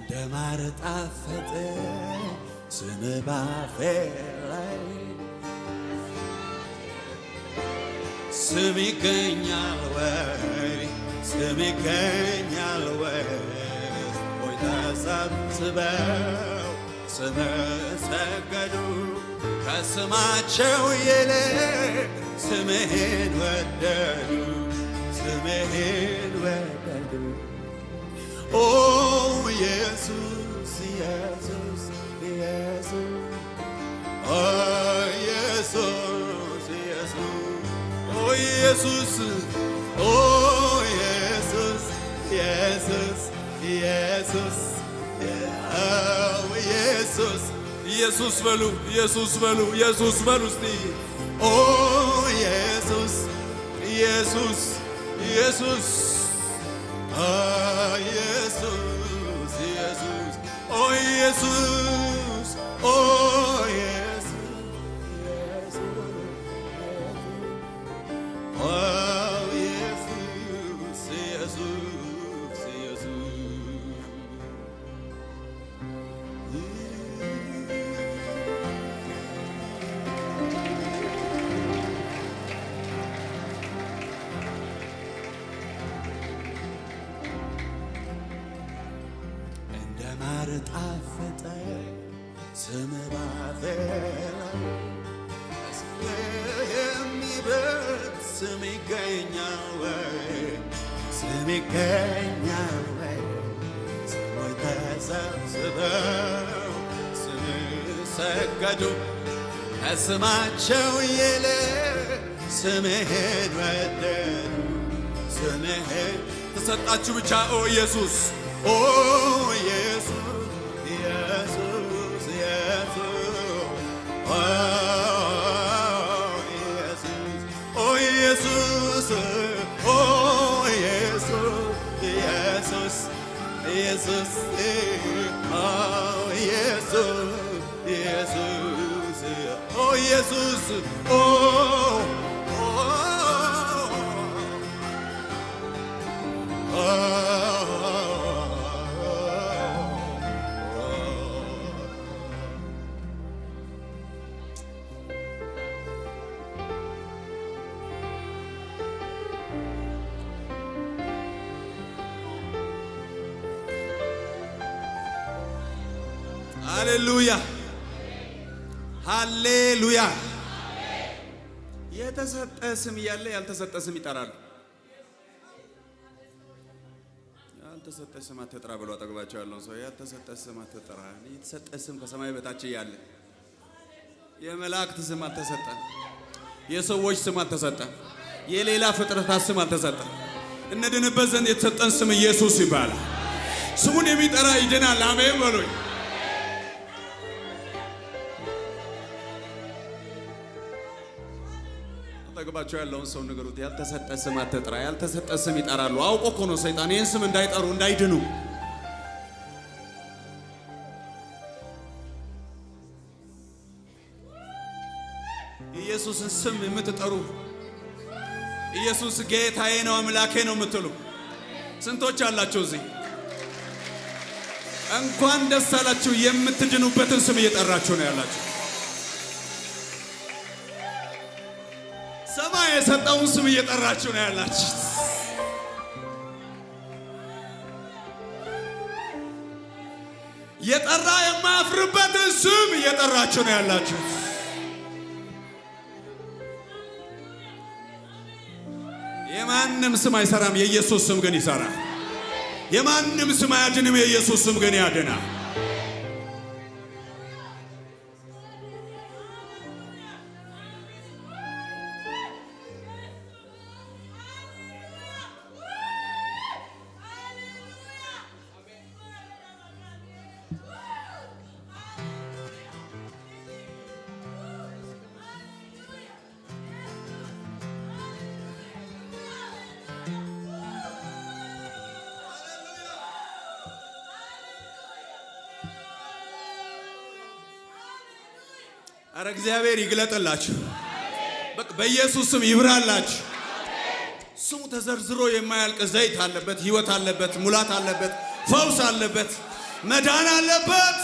እንደማር ጣፈጠ ስም ባፌ ላይ ስም ይገኛል ወይ ስም ይገኛል ወይ ወይ ተሰብስበው ስም ሰገዱ ከስማቸው ይልቅ ስምህን ወደዱ ስምህን ወደዱ ኦ ኢየሱስ ኢየሱስ ኢየሱስ ኦ ኢየሱስ ኢየሱስ ኦ ኢየሱስ ኦ ኢየሱስ ኢየሱስ ኢየሱስ ኢየሱስ ኢየሱስ በሉ ኢየሱስ በሉ ኢየሱስ በሉ እስቲ ኦ ኢየሱስ ኢየሱስ ኢየሱስ ኢየሱስ ኢየሱስ ኦ ኢየሱስ ኦ ኢየሱስ ኦ ኢየሱስ ኢየሱስ ኢየሱስ እንደማር ጣፈጠ ስም ባፌ ላይ የሚበልጥ ስም ይገኛል ወይ ስም ይገኛል ወይ ሰዎች ተሰብስበው ስም ሰገዱ ከስማቸው ይልቅ ስምህን ወደዱ ስምህን ተሰጣችሁ ብቻ ኦ ኢየሱስ ኦ ኢየሱስ ኢየሱስ ኢየሱስ ኦ ኢየሱስ ኦ ኢየሱስ ኢየሱስ ኢየሱስ ኦ ኢየሱስ ኢየሱስ ኦ ኢየሱስ ኦ ሃሌሉያ ሃሌሉያ። የተሰጠ ስም እያለ ያልተሰጠ ስም ይጠራሉ። ያልተሰጠ ስም አትጥራ ብሎ አጠገባቸው ያለውን ሰው ያልተሰጠ ስም አትጥራ። የተሰጠ ስም ከሰማይ በታች እያለ የመላእክት ስም አልተሰጠ፣ የሰዎች ስም አልተሰጠ፣ የሌላ ፍጥረታት ስም አልተሰጠ። እንድንበት ዘንድ የተሰጠን ስም ኢየሱስ ይባላል። ስሙን የሚጠራ ይድናል። አሜን በሉኝ። አጠገባቸው ያለውን ሰው ንገሩት፣ ያልተሰጠ ስም አትጥራ። ያልተሰጠ ስም ይጠራሉ። አውቆ እኮ ነው ሰይጣን ይህን ስም እንዳይጠሩ እንዳይድኑ። ኢየሱስን ስም የምትጠሩ ኢየሱስ ጌታዬ ነው አምላኬ ነው የምትሉ ስንቶች አላችሁ እዚህ? እንኳን ደስ አላችሁ። የምትድኑበትን ስም እየጠራችሁ ነው ያላችሁ። ሰማይ የሰጠውን ስም እየጠራችሁ ነው ያላችሁ። የጠራ የማያፍርበትን ስም እየጠራችሁ ነው ያላችሁ። የማንም ስም አይሰራም፣ የኢየሱስ ስም ግን ይሰራል። የማንም ስም አያድንም፣ የኢየሱስ ስም ግን ያድናል። አረ እግዚአብሔር ይግለጥላችሁ። በቃ በኢየሱስ ስም ይብራላችሁ። ስሙ ተዘርዝሮ የማያልቅ ዘይት አለበት፣ ህይወት አለበት፣ ሙላት አለበት፣ ፈውስ አለበት። መዳን አለበት።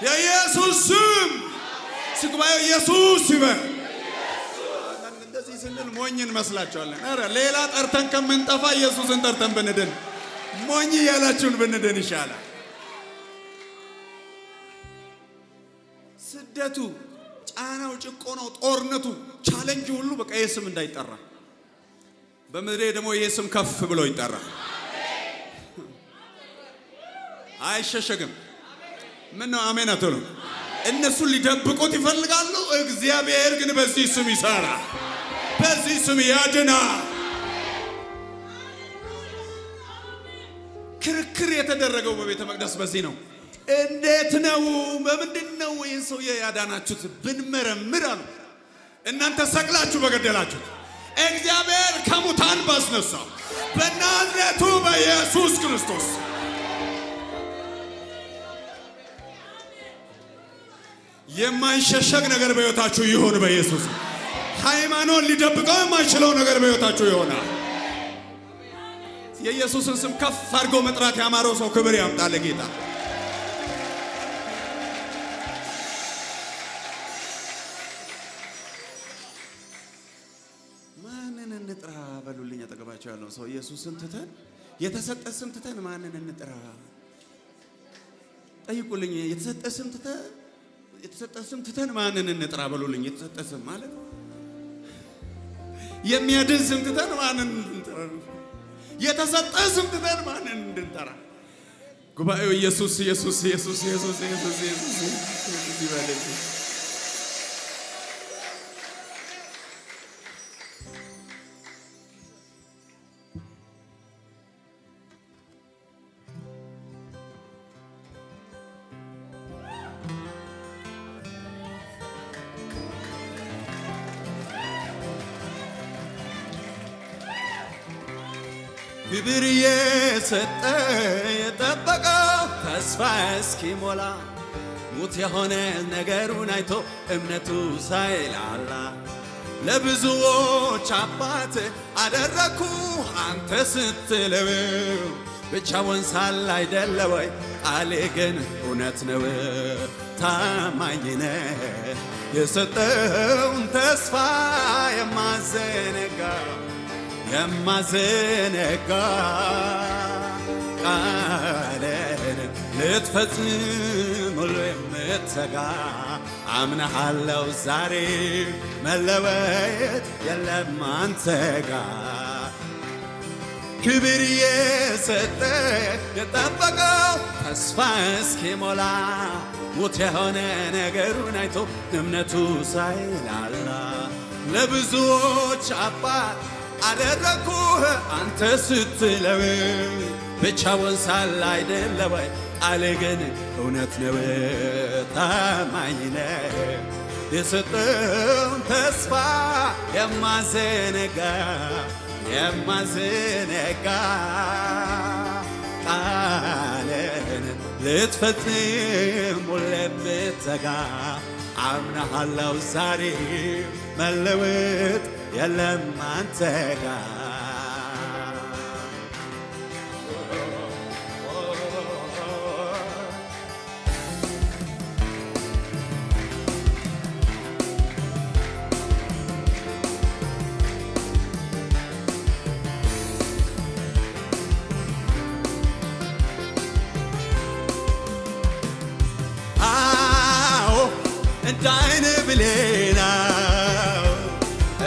የኢየሱስ ስም ስጉባኤው ኢየሱስ ይበል። እንደዚህ ስንል ሞኝ እንመስላችኋለን። ኧረ ሌላ ጠርተን ከምንጠፋ ኢየሱስን ጠርተን ብንድን ሞኝ ያላችሁን ብንድን ይሻላል። ስደቱ፣ ጫናው፣ ጭቆናው፣ ጦርነቱ፣ ቻሌንጅ ሁሉ በቃ ይሄ ስም እንዳይጠራ በምድሬ ደግሞ ይሄ ስም ከፍ ብሎ ይጠራል። አይሸሸግም። ምን ነው አሜን አትሉ? እነሱ ሊደብቁት ይፈልጋሉ። እግዚአብሔር ግን በዚህ ስም ይሰራል። በዚህ ስም ያድናል። ክርክር የተደረገው በቤተ መቅደስ በዚህ ነው። እንዴት ነው በምንድን ነው ይህን ሰውዬ ያዳናችሁት ብንመረምር አሉ። እናንተ ሰቅላችሁ በገደላችሁት እግዚአብሔር ከሙታን ባስነሳው በናዝሬቱ በኢየሱስ ክርስቶስ የማይሸሸግ ነገር በሕይወታችሁ ይሁን። በኢየሱስ ሃይማኖት ሊደብቀው የማይችለው ነገር በሕይወታችሁ ይሆናል። የኢየሱስን ስም ከፍ አድርጎ መጥራት ያማረው ሰው ክብር ያምጣል ጌታ። ማንን እንጥራ በሉልኝ። አጠገባቸው ያለው ሰው ኢየሱስን ትተን የተሰጠ ስም ትተን ማንን እንጥራ ጠይቁልኝ። የተሰጠ ስም ትተን ማንን እንጥራ በሉልኝ። የተሰጠ ስም ማለት የሚያድን ስም ትተን ማንን እንጥራ? የተሰጠ ስም ትተን ማንን እንጥራ? ጉባኤው ኢየሱስ ኢየሱስ ኢየሱስ ኢየሱስ ኢየሱስ ኢየሱስ ይበል። ክብር የሰጠ የጠበቀው ተስፋ እስኪሞላ ሙት የሆነ ነገሩን አይቶ እምነቱ ሳይላላ ለብዙዎች አባት አደረኩ አንተ ስትለው ብቻውን ሳለ አይደለ ወይ ቃሌ ግን እውነት ነው። ታማኝ ነህ የሰጠውን ተስፋ የማዘነጋ ቃልን ልትፈጽም ሁሉ የምትተጋ አምነሃለው ዛሬ መለወጥ የለም አንተ ጋር። ክብር የሰጠ የጠበቀው ተስፋ እስኪሞላ ሙት የሆነ ነገሩን አይቶ እምነቱ ሳይላላ ለብዙዎች አባት አደረኩህ አንተ ስትለው ብቻውን ሳለ አይደለ ወይ ቃሌ ግን እውነት ነው። ታማኝ ነህ የሰጠውን ተስፋ የማዘነጋ ቃልን ልትፈጽም ሁሌ የምትተጋ አምነሃለው ዛሬ መለወጥ የለም አንተ ጋር። አዎ እንደ ዓይን ብሌና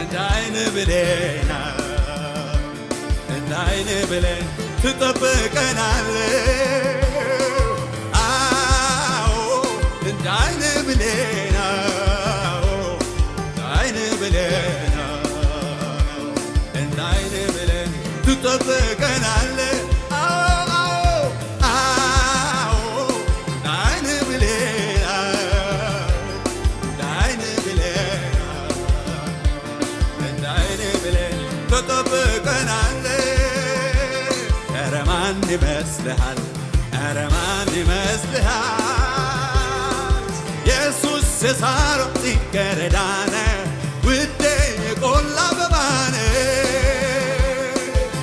እንደ ዓይን ብሌን ትጠብቀናለህ። አዎ እንደ ዓይን ብሌን እንደ ዓይን ብሌን ትጠብቀናለህ። ኧረ ማን ይመስልሃል? ኧረ ማን ይመስልሃል? ኢየሱስ የሳሮን ጽጌረዳ ነህ ውዴ የቆላ አበባ ነህ።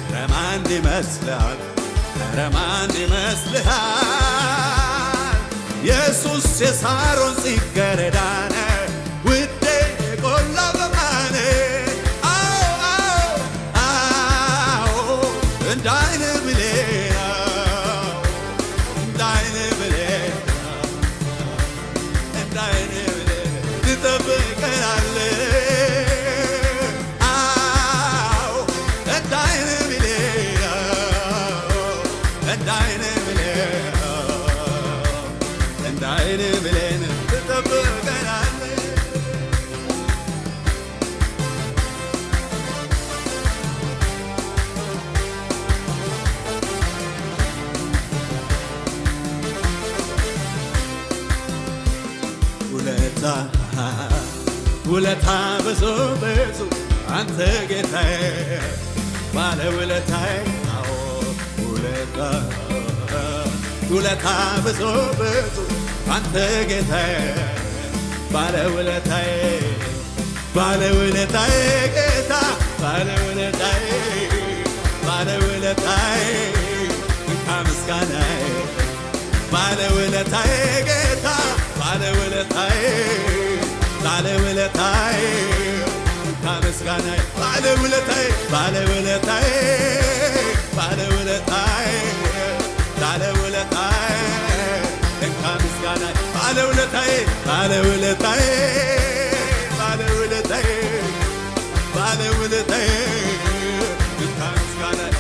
ኧረ ማን ይመስልሃል? ኧረ ማን ይመስልሃል? ኢየሱስ የሳሮን ጽጌረዳ ነህ ውዴ ቆላ በማነ እንደ ዓይን ብሌን እንደ ዓይን ብሌን እንደ ዓይን ብሌን ትጠብቀናለህ እንደ ዓይን ብሌን እንደ ዓይን ብሌን እንደ ዓይን ብሌን ትጠብቀናለህ ውለታ ብዙ ብዙ አንተ ጌታዬ ባለ ውለታዬ ውለታ ብዙ ብዙ አንተ ጌታዬ ባለ ውለታዬ ጌታ ባለ ውለታዬ እንካ ምስጋናዬ ባለ ውለታዬ ጌታ ባለ ውለታዬ እንካ ምስጋናዬ ባለ ውለታዬ እንካ ምስጋናዬ ባለ ውለታዬ እንካ ምስጋናዬ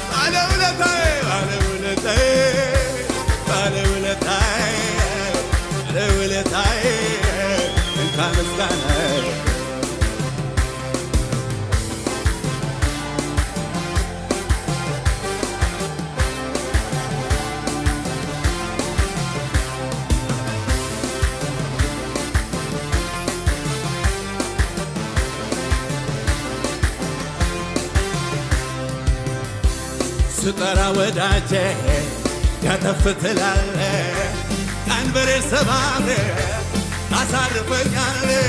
ባለ ውለታዬ እንካ ምስጋናዬ ስጠራ ወዳጄ ከተፍ ትላለህ ቀንበሬን ሰባብረህ ታሳርፈኛለህ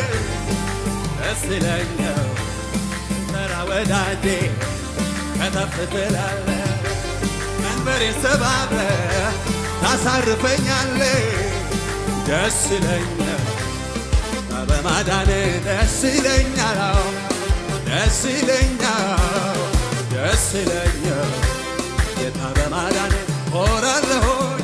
ደስ ይለኛል ስጠራ ወዳጄ ከተፍ ትላለህ ቀንበሬን ሰባብረህ ታሳርፈኛለህ ደስ ይለኛል በማዳንህ ደስ ይለኛል ጌታ በማዳንህ እኮራለሁኝ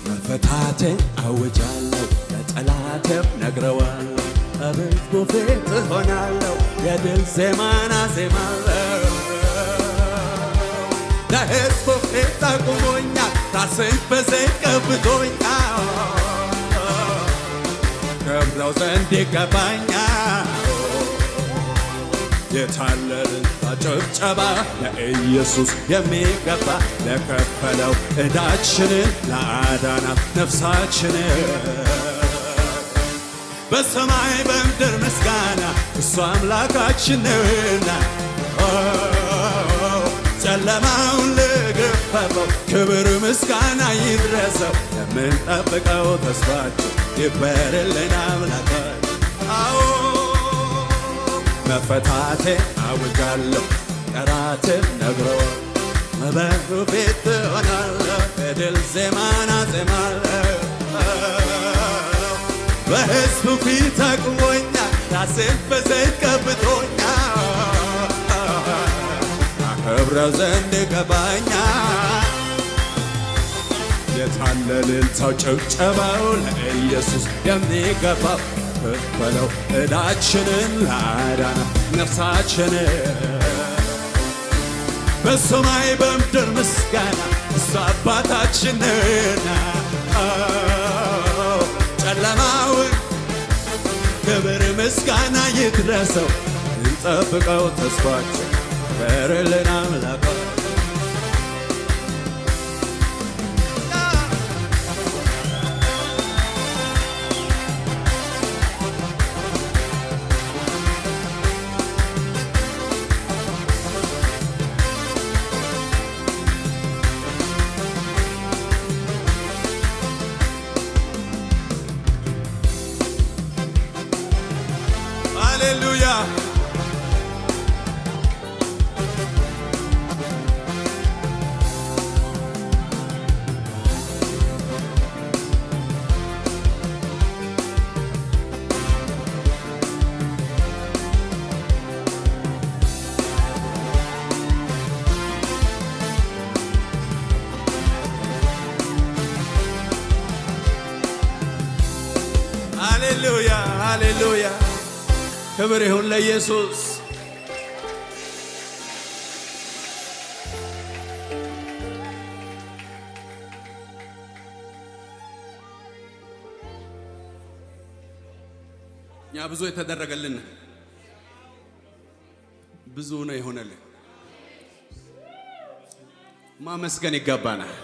መፈታቴን አውጃለሁ ለጠላቴም ነግረዋለሁ በሕዝቡ ፊት እሆናለሁ የድል ዜማን አዜማለሁ ለሕዝቡ ፊት አቁሞኛል ራሴን በዘይት ቀብቶኛል ከብረው ዘንድ ይገባኛል የታለልን ጭብጨባ ለኢየሱስ የሚገባ ለከፈለው ዕዳችንን ለአዳናት ነፍሳችንን በሰማይ በምድር ምስጋና እሱ አምላካችን ነውና ጨለማውን ለገፈፈው ክብር ምስጋና ይድረሰው የምንጠብቀው ተስፋችን ይበርልን አምላካችን መፈታቴን አውጃለሁ ጠላቴም ነግረዋል በሕዝቡ ፊት እሆናለሁ የድል ዜማን አዜማለሁ በሕዝቡ ፊት አቁሞኛል ራሴን በዘይት ቀብቶኛል አከብረው ዘንድ ይገባኛል የታለ እልልታው ጭብጨባው ለኢየሱስ የሚገባው ከፈለው ዕዳችንን ለአዳነ ነፍሳችንን በሰማይ በምድር ምስጋና እሱ አባታችንና ጨለማውን ክብር ምስጋና ይድረሰው እንጠብቀው ተስፋችን በርልን አምላካችን ሃሌሉያ ሃሌሉያ ሃሌሉያ ክብር ይሁን ለኢየሱስ። እኛ ብዙ የተደረገልን ብዙ ነው የሆነልን። ማመስገን ይገባናል።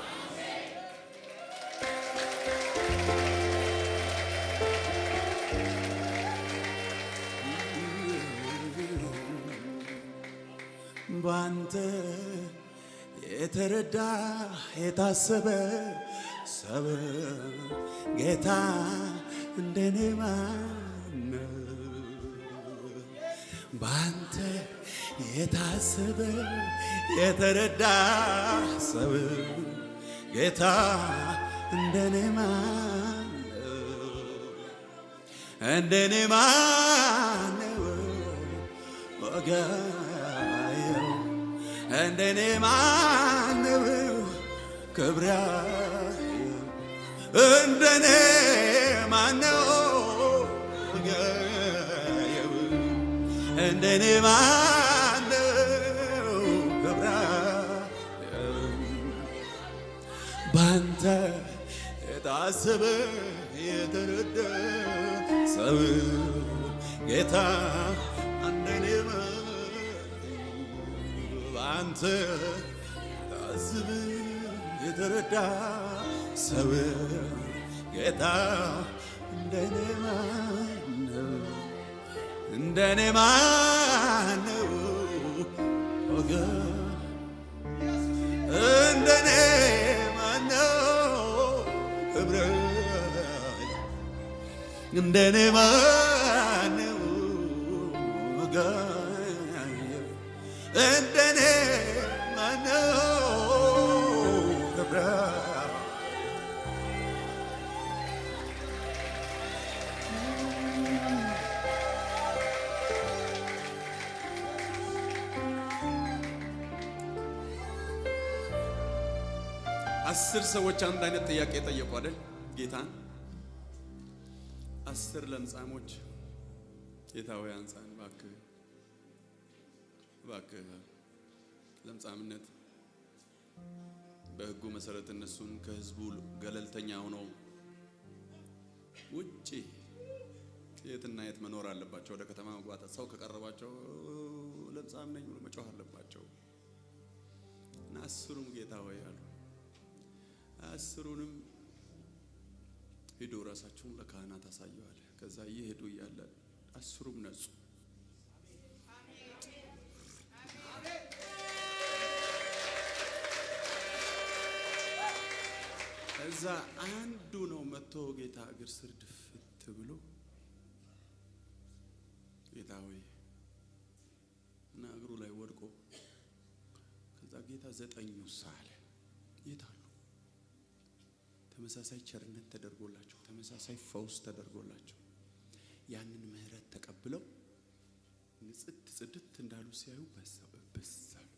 ባንተ የተረዳ የታሰበ ሰው ጌታ እንደኔ ማነው? ባንተ የታሰበ የተረዳ ሰው ጌታ እንደኔ ማነው? እንደኔ ማነው ወገን እንደኔ ማነው ክብር ያለው? እንደኔ ማነው ያየው? እንደኔ ማነው ክብር ያለው? ባንተ የታሰበ የተረዳ ሰው ጌታ እንደኔ አንተ ታስብ የተረዳ ሰው ጌታ እንደኔ ማነው? እንደኔ ማነው ወገን? እንደኔ ማነው ክብረኝ? እንደኔ ማነው ወገን? እንደኔ ማነው ክብር? አስር ሰዎች አንድ አይነት ጥያቄ ጠየቁ አይደል ጌታን? 10 ለምጻሞች ጌታ ሆይ አንጻን እባክህ ለምጻምነት በሕጉ መሰረት እነሱን ከህዝቡ ገለልተኛ ሆነው ውጪ የትና የት መኖር አለባቸው። ወደ ከተማ መግባት ሰው ከቀረባቸው ለምጻም ነኝ ብሎ መጮህ አለባቸው። እና 10ሩም ጌታ ሆይ አሉ። 10ሩንም ሂዱ ራሳቸውን ለካህናት አሳየዋል። ከዛ እየሄዱ እያለ 10ሩም ነጹ። እዛ አንዱ ነው መጥቶ ጌታ እግር ስር ድፍት ብሎ ጌታ ሆይ እና እግሩ ላይ ወድቆ ከዛ ጌታ 9 ሳለ የታሉ? ተመሳሳይ ቸርነት ተደርጎላቸው ተመሳሳይ ፈውስ ተደርጎላቸው ያንን ምህረት ተቀብለው ጽድት እንዳሉ ሲያዩ በሰበሰሉ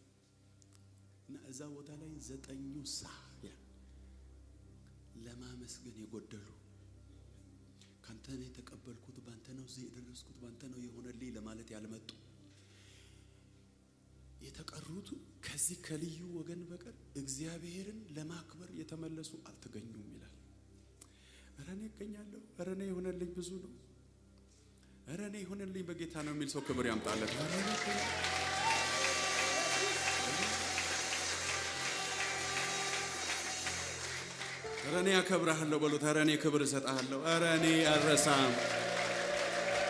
እና እዛ ቦታ ላይ 9 ሳለ ለማመስገን የጎደሉ ካንተ ነው የተቀበልኩት፣ ባንተ ነው እዚህ የደረስኩት፣ ባንተ ነው የሆነልኝ ለማለት ያልመጡ የተቀሩት ከዚህ ከልዩ ወገን በቀር እግዚአብሔርን ለማክበር የተመለሱ አልተገኙም ይላል። ኧረ እኔ እገኛለሁ፣ ኧረ እኔ የሆነልኝ ብዙ ነው፣ ኧረ እኔ የሆነልኝ በጌታ ነው የሚል ሰው ክብር ያምጣለት። ኧረ እኔ አከብርሃለሁ በሉት። ኧረ እኔ ክብር እሰጥሃለሁ። ኧረ እኔ አልረሳም።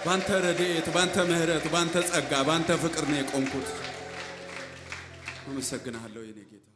ባንተ ረድኤት፣ ባንተ ምህረት፣ ባንተ ጸጋ፣ ባንተ ፍቅር ነው የቆምኩት። አመሰግናለሁ የኔ ጌታ።